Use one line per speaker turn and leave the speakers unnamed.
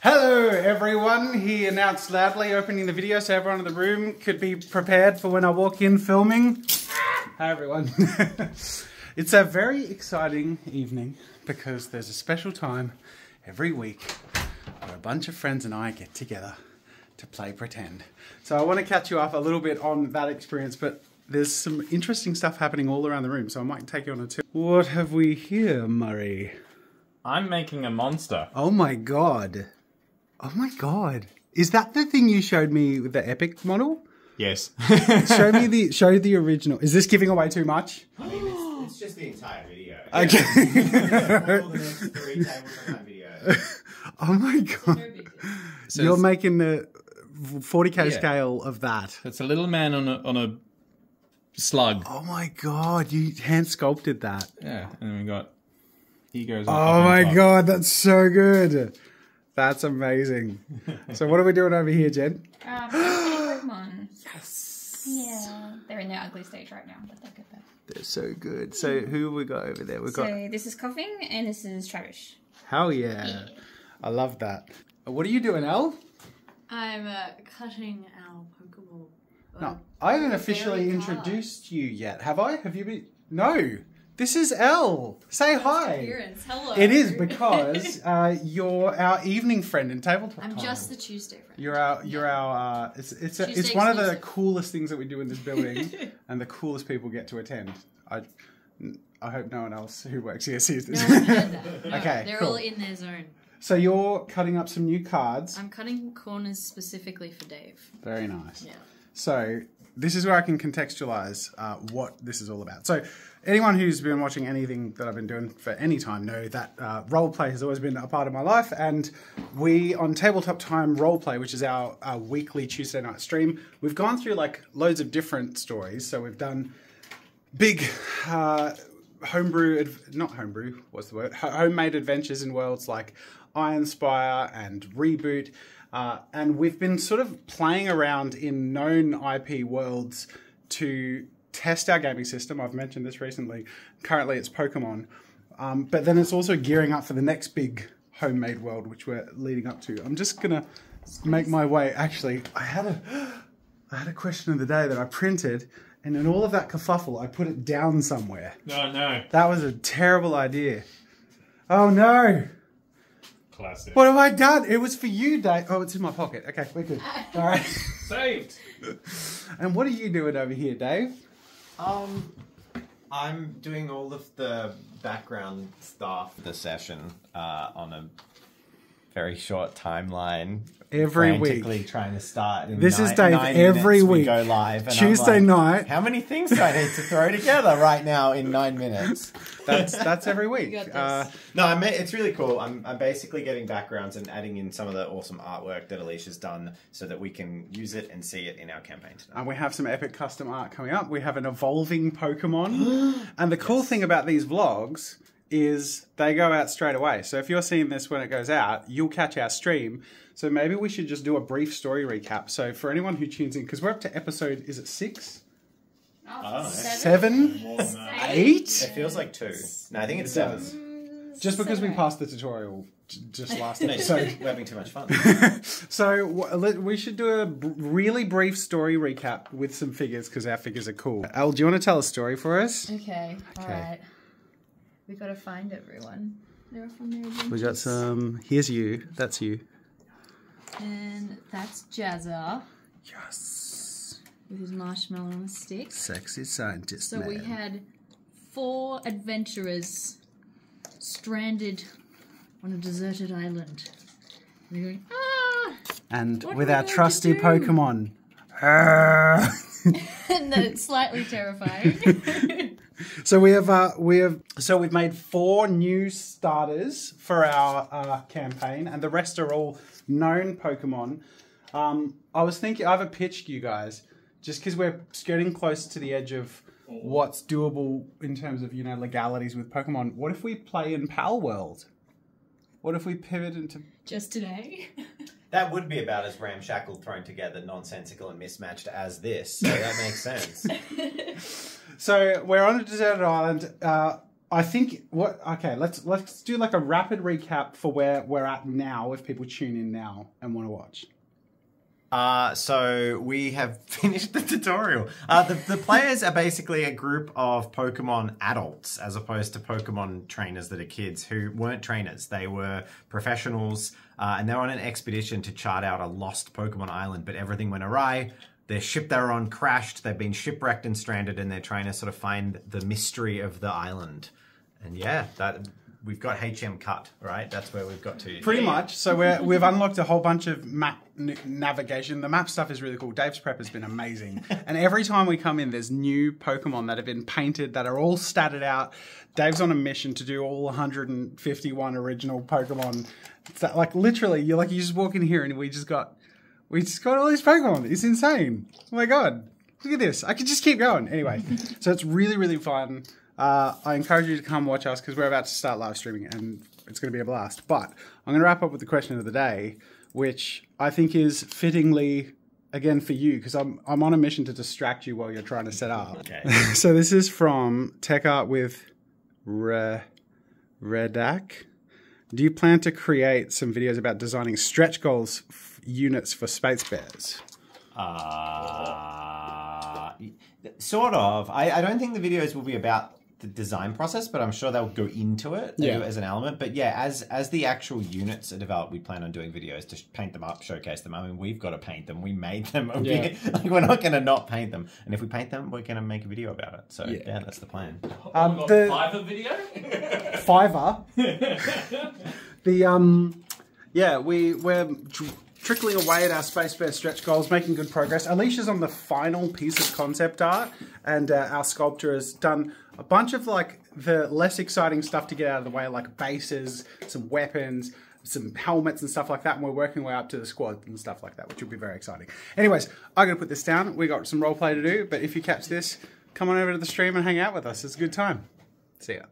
Hello everyone, he announced loudly, opening the video so everyone in the room could be prepared for when I walk in filming. Hi everyone. It's a very exciting evening because there's a special time every week where a bunch of friends and I get together to play pretend. So I want to catch you up a little bit on that experience, but there's some interesting stuff happening all around the room, so I might take you on a tour. What have we here, Murray?
I'm making a monster.
Oh my god. Oh my god. Is that the thing you showed me with the Epic model?
Yes.
Show the original. Is this giving away too much?
I mean, it's just the entire video.
Okay.
All the next 3 tables video.
Oh my god.
So
You're making the 40k
Yeah.
scale of that.
it's a little man on a slug.
Oh my god, you hand sculpted that.
Yeah, and then we got egos.
Oh my god, that's so good. That's amazing. So what are we doing over here, Jen?
Pokemon. Yes. Yeah. They're in their ugly stage right now, but they'll get better.
They're so good. So who have we got over there? We've got...
So this is Coughing and this is Travis.
Hell yeah. I love that. What are you doing, Elle?
I'm cutting our Pokeball.
No, I haven't officially introduced you yet, have I? Have you been? No, this is Elle. Say hi.
Appearance. Hello.
It is because you're our evening friend in tabletop.
I'm
time.
just the Tuesday friend.
You're our. It's
Tuesday
one of the
exclusive.
coolest things that we do in this building, and the coolest people get to attend. I hope no one else who works here sees this.
No one heard that. No,
Okay,
they're
cool.
all in their zone.
So you're cutting up some new cards.
I'm cutting corners specifically for Dave.
Very nice.
Yeah.
So this is where I can contextualize what this is all about. So anyone who's been watching anything that I've been doing for any time know that roleplay has always been a part of my life, and we on Tabletop Time Roleplay, which is our weekly Tuesday night stream, we've gone through like loads of different stories. So we've done big homemade adventures in worlds like Ironspire and Reboot. And we've been sort of playing around in known IP worlds to test our gaming system. I've mentioned this recently. Currently it's Pokemon. But then it's also gearing up for the next big homemade world, which we're leading up to. I'm just going to make my way. Actually, I had a question of the day that I printed, and in all of that kerfuffle, I put it down somewhere.
No.
That was a terrible idea. Oh no.
Classic.
What have I done? It was for you, Dave. Oh, it's in my pocket. Okay, we're good. All right.
Saved.
And what are you doing over here, Dave?
I'm doing all of the background stuff. The session on a very short timeline.
Every week.
Frantically trying to start. In
This is Dave
9
every
minutes we
week.
go live. And
Tuesday
I'm like,
night.
How many things do I need to throw together right now in 9 minutes?
That's every week.
You got this.
No, it's really cool. I'm basically getting backgrounds and adding in some of the awesome artwork that Alicia's done so that we can use it and see it in our campaign today.
And we have some epic custom art coming up. We have an evolving Pokemon. And the cool thing about these vlogs is they go out straight away. So if you're seeing this when it goes out, you'll catch our stream. So maybe we should just do a brief story recap. So for anyone who tunes in, because we're up to episode, is it 6?
Oh,
7?
More than that.
8?
It feels like 2. No, I think it's 7.
Just because we passed the tutorial just last episode.
We're having too much fun.
So we should do a really brief story recap with some figures because our figures are cool. Al, do you want to tell a story for us?
Okay. Alright. We gotta find everyone. They're from their adventures.
We got some. Here's you. That's you.
And that's Jazza
Yes.
with his marshmallow on a stick.
Sexy scientist.
So we had 4 adventurers stranded on a deserted island. They're going, ah!
And
What
with
are we
our
going to
trusty
do?
Pokemon.
And that's slightly terrifying.
So we've made 4 new starters for our campaign, and the rest are all known Pokemon. I was thinking, I have a pitch to you guys, just because we're skirting close to the edge of what's doable in terms of legalities with Pokemon. What if we play in Pal World? What if we pivot into?
Just today.
That would be about as ramshackle, thrown together, nonsensical and mismatched as this. So that makes sense.
So we're on a deserted island. I think okay, let's do like a rapid recap for where we're at now if people tune in now and want to watch.
So we have finished the tutorial. The players are basically a group of Pokemon adults as opposed to Pokemon trainers that are kids who weren't trainers. They were professionals and they're on an expedition to chart out a lost Pokemon island, but everything went awry. Their ship they were on crashed, they've been shipwrecked and stranded, and they're trying to sort of find the mystery of the island. And yeah, we've got HM cut, right? That's where we've got to.
Pretty much. So we've unlocked a whole bunch of map navigation. The map stuff is really cool. Dave's prep has been amazing. And every time we come in, there's new Pokemon that have been painted that are all statted out. Dave's on a mission to do all 151 original Pokemon. So, like literally, you just walk in here and we just got all these Pokemon. It's insane. Oh my god. Look at this. I could just keep going. Anyway, so it's really, really fun. I encourage you to come watch us because we're about to start live streaming and it's going to be a blast. But I'm going to wrap up with the question of the day, which I think is fittingly, again, for you because I'm on a mission to distract you while you're trying to set up.
Okay.
So this is from Tech Art with Redak. Do you plan to create some videos about designing stretch goals units for Space Bears?
Sort of. I don't think the videos will be about the design process, but I'm sure they'll go into it as an element. But yeah, as the actual units are developed, we plan on doing videos to paint them up, showcase them. I mean, we've got to paint them. We made them. We're not going to not paint them. And if we paint them, we're going to make a video about it. So yeah that's the plan.
The Fiverr video?
Fiverr. We're trickling away at our Space Bear stretch goals, making good progress. Alicia's on the final piece of concept art, and our sculptor has done a bunch of like the less exciting stuff to get out of the way, like bases, some weapons, some helmets and stuff like that, and we're working our way up to the squad and stuff like that, which will be very exciting. Anyways, I'm going to put this down. We got some roleplay to do, but if you catch this, come on over to the stream and hang out with us. It's a good time. See ya.